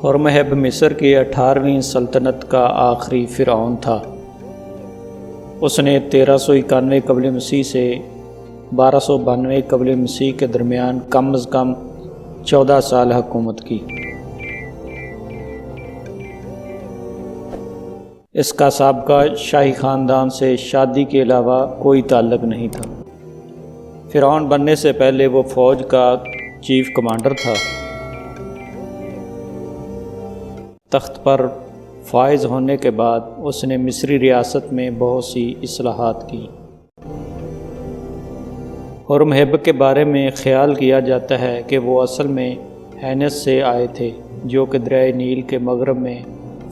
ہرمہب مصر کی 18ویں سلطنت کا آخری فرعون تھا۔ اس نے 1391 قبل مسیح سے 1292 قبل مسیح کے درمیان کم از کم 14 سال حکومت کی۔ اس کا سابقہ شاہی خاندان سے شادی کے علاوہ کوئی تعلق نہیں تھا۔ فرعون بننے سے پہلے وہ فوج کا چیف کمانڈر تھا۔ تخت پر فائز ہونے کے بعد اس نے مصری ریاست میں بہت سی اصلاحات کی۔ ہرمہب کے بارے میں خیال کیا جاتا ہے کہ وہ اصل میں ہینس سے آئے تھے، جو کہ دریائے نیل کے مغرب میں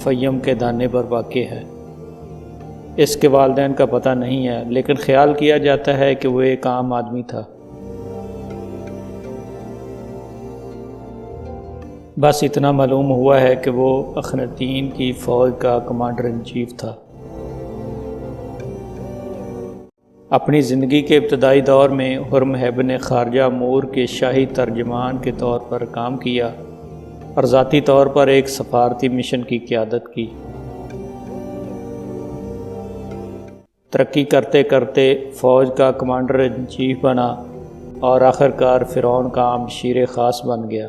فیم کے دانے پر واقع ہے۔ اس کے والدین کا پتہ نہیں ہے، لیکن خیال کیا جاتا ہے کہ وہ ایک عام آدمی تھا۔ بس اتنا معلوم ہوا ہے کہ وہ اخناتین کی فوج کا کمانڈر ان چیف تھا۔ اپنی زندگی کے ابتدائی دور میں ہرمہب نے خارجہ امور کے شاہی ترجمان کے طور پر کام کیا اور ذاتی طور پر ایک سفارتی مشن کی قیادت کی۔ ترقی کرتے کرتے فوج کا کمانڈر ان چیف بنا اور آخرکار فرعون کا عام مشیر خاص بن گیا۔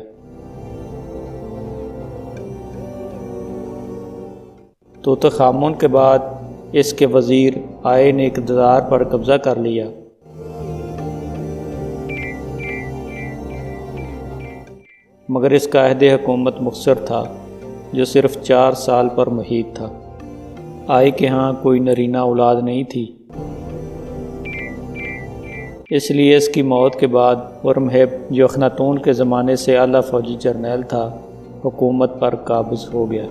توت خامون کے بعد اس کے وزیر آئے نے اقتدار پر قبضہ کر لیا۔ مگر اس کا عہد حکومت مختصر تھا، جو صرف 4 سال پر محیط تھا۔ آئے کے ہاں کوئی نرینہ اولاد نہیں تھی، اس لیے اس کی موت کے بعد ہرمہب، جو اخناتون کے زمانے سے اعلیٰ فوجی جرنیل تھا، حکومت پر قابض ہو گیا۔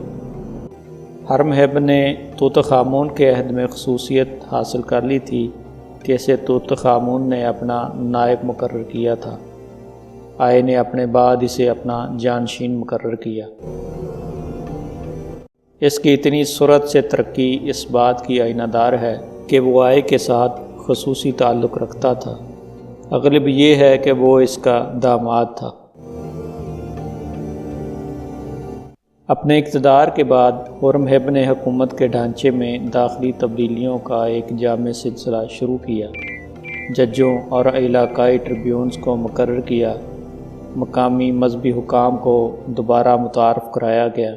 ہرمہب نے توت خامون کے عہد میں خصوصیت حاصل کر لی تھی کہ اسے توت خامون نے اپنا نائب مقرر کیا تھا۔ آئے نے اپنے بعد اسے اپنا جانشین مقرر کیا۔ اس کی اتنی سرعت سے ترقی اس بات کی آئینہ دار ہے کہ وہ آئے کے ساتھ خصوصی تعلق رکھتا تھا۔ اغلب یہ ہے کہ وہ اس کا داماد تھا۔ اپنے اقتدار کے بعد ہرمہب نے حکومت کے ڈھانچے میں داخلی تبدیلیوں کا ایک جامع سلسلہ شروع کیا۔ ججوں اور علاقائی ٹریبیونز کو مقرر کیا۔ مقامی مذہبی حکام کو دوبارہ متعارف کرایا گیا۔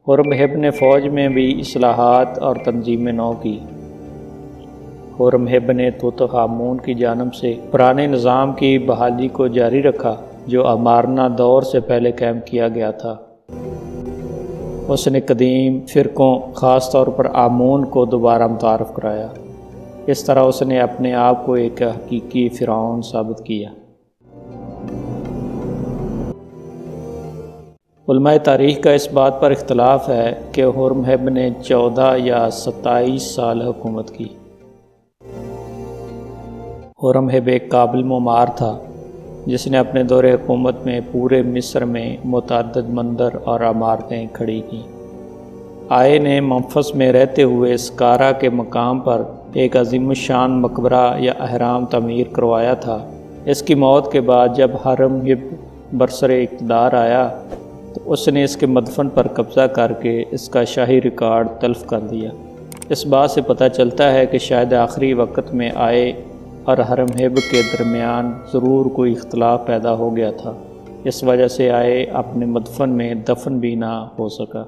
ہرمہب نے فوج میں بھی اصلاحات اور تنظیم نو کی۔ ہرمہب نے توت خامون کی جانب سے پرانے نظام کی بحالی کو جاری رکھا، جو امارنا دور سے پہلے قائم کیا گیا تھا۔ اس نے قدیم فرقوں، خاص طور پر آمون کو دوبارہ متعارف کرایا۔ اس طرح اس نے اپنے آپ کو ایک حقیقی فرعون ثابت کیا۔ علماء تاریخ کا اس بات پر اختلاف ہے کہ ہرمہب نے 14 یا 27 سال حکومت کی۔ ہرمہب ایک قابل معمار تھا، جس نے اپنے دور حکومت میں پورے مصر میں متعدد مندر اور عمارتیں کھڑی کیں۔ آئے نے منفس میں رہتے ہوئے سکارا کے مقام پر ایک عظیم الشان مقبرہ یا اہرام تعمیر کروایا تھا۔ اس کی موت کے بعد جب ہرمہب برسر اقتدار آیا تو اس نے اس کے مدفن پر قبضہ کر کے اس کا شاہی ریکارڈ تلف کر دیا۔ اس بات سے پتہ چلتا ہے کہ شاید آخری وقت میں آئے اور ہرمہب کے درمیان ضرور کوئی اختلاف پیدا ہو گیا تھا۔ اس وجہ سے آئے اپنے مدفن میں دفن بھی نہ ہو سکا۔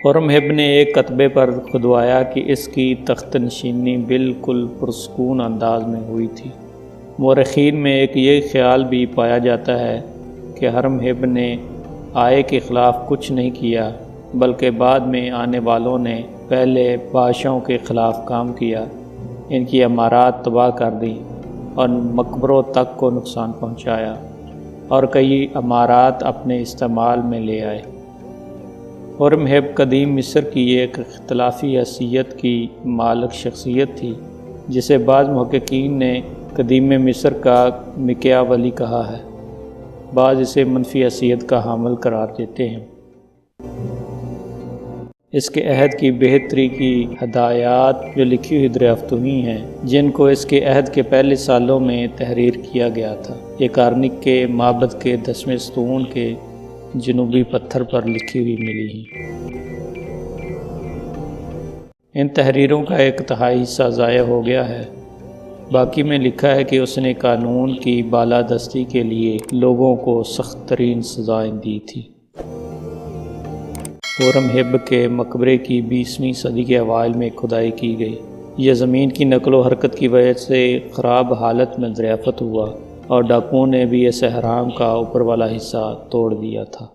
ہرمہب نے ایک کتبے پر کھدوایا کہ اس کی تخت نشینی بالکل پرسکون انداز میں ہوئی تھی۔ مورخین میں ایک یہ خیال بھی پایا جاتا ہے کہ ہرمہب نے آئے کے خلاف کچھ نہیں کیا، بلکہ بعد میں آنے والوں نے پہلے بادشاہوں کے خلاف کام کیا، ان کی عمارات تباہ کر دیں اور مقبروں تک کو نقصان پہنچایا، اور کئی عمارات اپنے استعمال میں لے آئے۔ ہرمہب قدیم مصر کی ایک اختلافی حیثیت کی مالک شخصیت تھی، جسے بعض محققین نے قدیم مصر کا مکیاولی کہا ہے۔ بعض اسے منفی حیثیت کا حامل قرار دیتے ہیں۔ اس کے عہد کی بہتری کی ہدایات جو لکھی ہوئی دریافت ہوئی ہیں، جن کو اس کے عہد کے پہلے سالوں میں تحریر کیا گیا تھا، یہ کارنک کے معبد کے 10ویں ستون کے جنوبی پتھر پر لکھی ہوئی ملی ہیں۔ ان تحریروں کا 1/3 حصہ ضائع ہو گیا ہے، باقی میں لکھا ہے کہ اس نے قانون کی بالادستی کے لیے لوگوں کو سخت ترین سزائیں دی تھی۔ ہورمہب کے مقبرے کی 20ویں صدی کے اوائل میں کھدائی کی گئی۔ یہ زمین کی نقل و حرکت کی وجہ سے خراب حالت میں دریافت ہوا اور ڈاکوؤں نے بھی اس اہرام کا اوپر والا حصہ توڑ دیا تھا۔